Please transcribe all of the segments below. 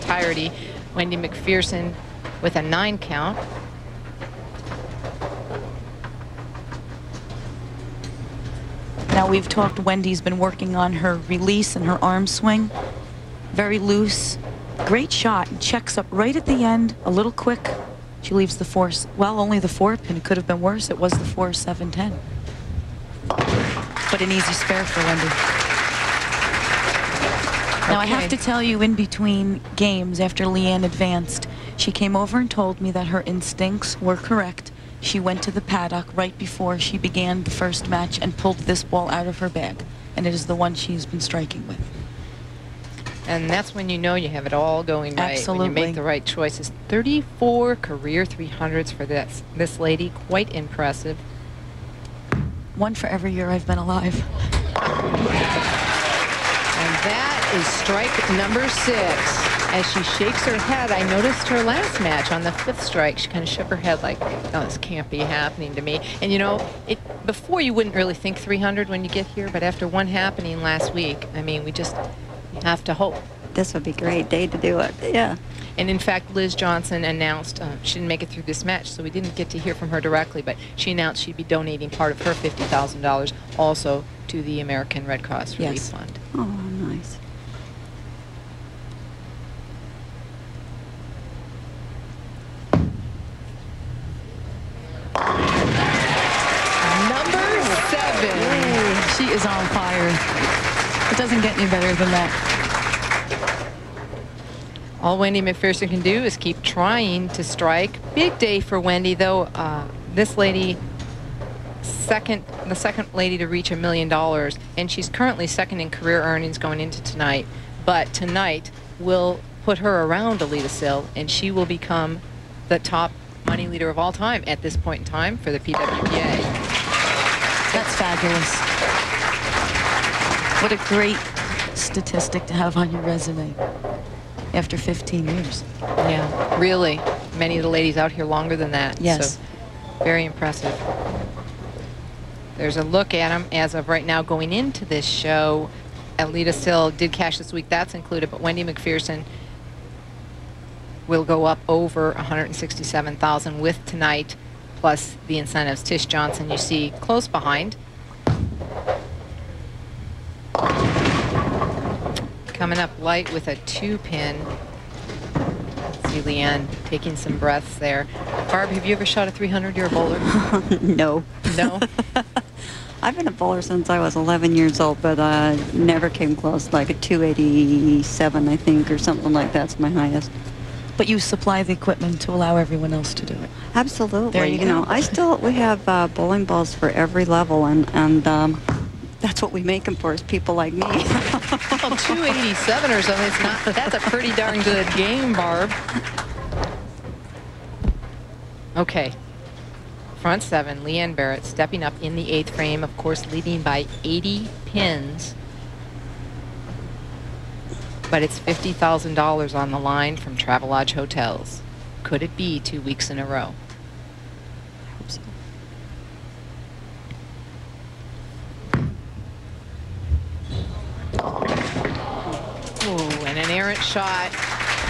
entirety. Wendy McPherson with a 9 count. Now we've talked, Wendy's been working on her release and her arm swing. Very loose. Great shot. Checks up right at the end, a little quick. She leaves the 4, well, only the 4 pin. It could have been worse. It was the 4, 7, 10. But an easy spare for Wendy. Now I have to tell you, in between games, after Leanne advanced, she came over and told me that her instincts were correct. She went to the paddock right before she began the first match and pulled this ball out of her bag. And it is the one she's been striking with. And that's when you know you have it all going right. Absolutely. When you make the right choices. 34 career 300s for this lady. Quite impressive. One for every year I've been alive. And that is strike number 6. As she shakes her head, I noticed her last match on the 5th strike. She kind of shook her head like, oh, this can't be happening to me. And you know, before you wouldn't really think 300 when you get here, but after one happening last week, I mean, we just have to hope. This would be a great day to do it, yeah. And in fact, Liz Johnson announced, she didn't make it through this match, so we didn't get to hear from her directly, but she announced she'd be donating part of her $50,000 also to the American Red Cross Relief Fund. Oh, nice. Number 7. Ooh, she is on fire. It doesn't get any better than that. All Wendy McPherson can do is keep trying to strike. Big day for Wendy, though. This lady, the second lady to reach $1 million, and she's currently second in career earnings going into tonight. But tonight will put her around Alita Sill, and she will become the top money leader of all time at this point in time for the PWBA. That's fabulous. What a great statistic to have on your resume after 15 years. Yeah, really. Many of the ladies out here longer than that. Yes. So, very impressive. There's a look at them as of right now going into this show. Alita Sill did cash this week. That's included. But Wendy McPherson will go up over $167,000 with tonight, plus the incentives. Tish Johnson, you see, close behind. Coming up light with a 2-pin. See Leanne taking some breaths there. Barb, have you ever shot a 300? You're a bowler? No. No? I've been a bowler since I was 11 years old, but never came close, like a 287, I think, or something like that's my highest. But you supply the equipment to allow everyone else to do it. Absolutely. There you go. know, we have bowling balls for every level, and that's what we make them for, is people like me. Well, 287 or something, that's a pretty darn good game, Barb. Okay. Front 7, Leanne Barrette stepping up in the 8th frame, of course leading by 80 pins. But it's $50,000 on the line from Travelodge Hotels. Could it be 2 weeks in a row? I hope so. Ooh, and an errant shot,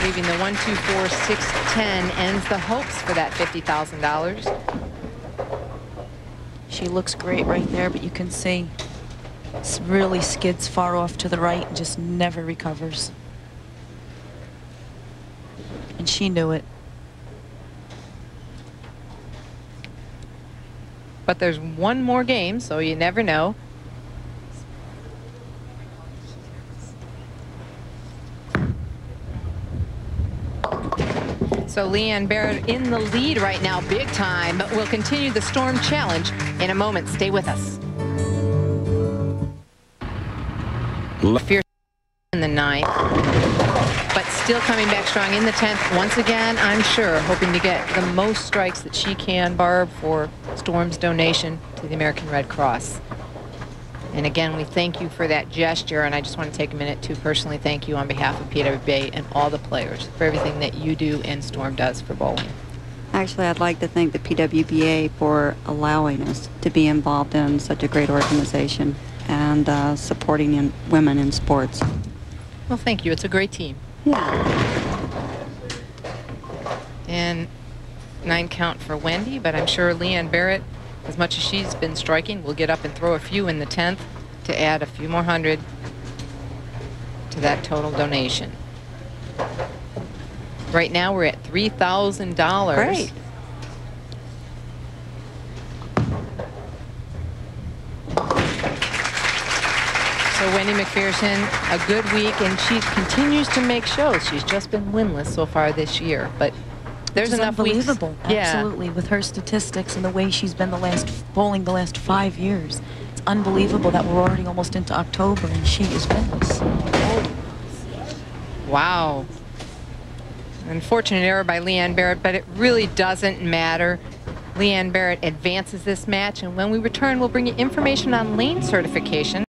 leaving the 1, 2, 4, 6, 10, ends the hopes for that $50,000. She looks great right there, but you can see it really skids far off to the right and just never recovers. And she knew it. But there's one more game, so you never know. So Leanne Barrette in the lead right now, big time, but we'll continue the Storm Challenge in a moment. Stay with us. Fierce in the 9th, but still coming back strong in the 10th. Once again, I'm sure, hoping to get the most strikes that she can, Barb, for Storm's donation to the American Red Cross. And again, we thank you for that gesture, and I just want to take a minute to personally thank you on behalf of PWBA and all the players for everything that you do and Storm does for bowling. Actually, I'd like to thank the PWBA for allowing us to be involved in such a great organization and supporting women in sports. Well, thank you. It's a great team. Yeah. And 9 count for Wendy, but I'm sure Leanne Barrette, as much as she's been striking, will get up and throw a few in the 10th to add a few more hundred to that total donation. Right now we're at $3,000. Great. So Wendy McPherson, a good week, and she continues to make shows. She's just been winless so far this year, but there's enough weeks. Unbelievable, absolutely, with her statistics and the way she's been bowling the last 5 years. It's unbelievable that we're already almost into October and she is winless. Wow. Unfortunate error by Leanne Barrette, but it really doesn't matter. Leanne Barrette advances this match, and when we return, we'll bring you information on lane certification.